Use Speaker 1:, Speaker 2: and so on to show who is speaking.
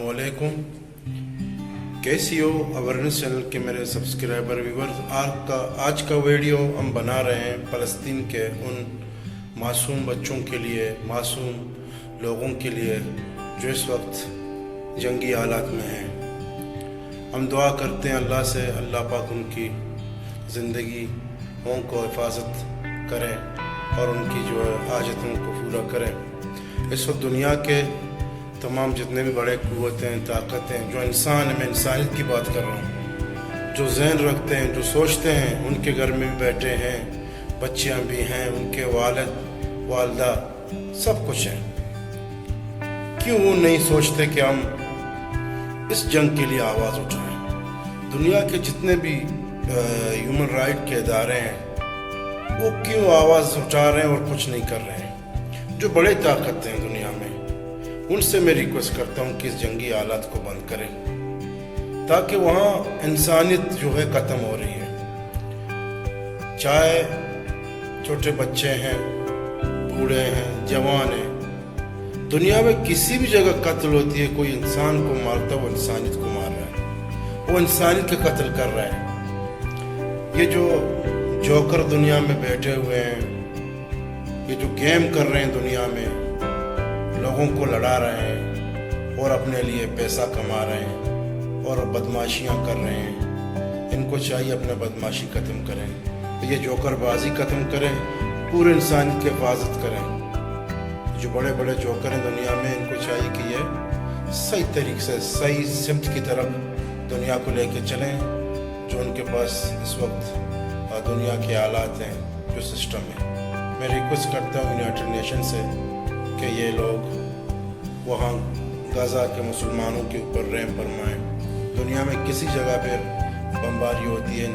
Speaker 1: अस्सलामुअलैकुम। कैसी हो अवेयरनेस चैनल के मेरे सब्सक्राइबर व्यूवर्स। आज का वीडियो हम बना रहे हैं फ़लस्तीन के उन मासूम बच्चों के लिए, मासूम लोगों के लिए जो इस वक्त जंगी हालात में हैं। हम दुआ करते हैं अल्लाह से, अल्लाह पाक उनकी ज़िंदगी को हिफाजत करें और उनकी जो हाजतों को पूरा करें। इस वक्त दुनिया के तमाम जितने भी बड़े क़ुव्वतें, ताकतें, जो इंसान है, मैं इंसानियत की बात कर रहा हूँ, जो ज़हन रखते हैं, जो सोचते हैं, उनके घर में भी बैठे हैं, बच्चियाँ भी हैं, उनके वालिद वालदा सब कुछ है। क्यों वो नहीं सोचते कि हम इस जंग के लिए आवाज़ उठाएं? दुनिया के जितने भी ह्यूमन राइट के इदारे हैं वो क्यों आवाज़ उठा रहे हैं और कुछ नहीं कर रहे हैं? जो बड़े ताकत हैं दुनिया में, उनसे मैं रिक्वेस्ट करता हूँ कि इस जंगी हालात को बंद करें, ताकि वहाँ इंसानियत जो है ख़त्म हो रही है। चाहे छोटे बच्चे हैं, बूढ़े हैं, जवान हैं, दुनिया में किसी भी जगह कत्ल होती है, कोई इंसान को मारता है, वो इंसानियत को मार रहा है, वो इंसानियत का कत्ल कर रहा है। ये जो जोकर दुनिया में बैठे हुए हैं, ये जो गेम कर रहे हैं दुनिया में, लोगों को लड़ा रहे हैं और अपने लिए पैसा कमा रहे हैं और बदमाशियां कर रहे हैं, इनको चाहिए अपना बदमाशी ख़त्म करें, ये जोकरबाजी ख़त्म करें, पूरे इंसानियत की हिफाजत करें। जो बड़े बड़े जोकर हैं दुनिया में, इनको चाहिए कि ये सही तरीके से, सही सिमत की तरफ दुनिया को लेके चलें, जो उनके पास इस वक्त दुनिया के हालात हैं, जो सिस्टम है। मैं रिक्वेस्ट करता हूँ यूनाइटेड नेशन से कि ये लोग वहाँ गाज़ा के मुसलमानों के ऊपर रहम फरमाएं। दुनिया में किसी जगह पे बमबारी होती है,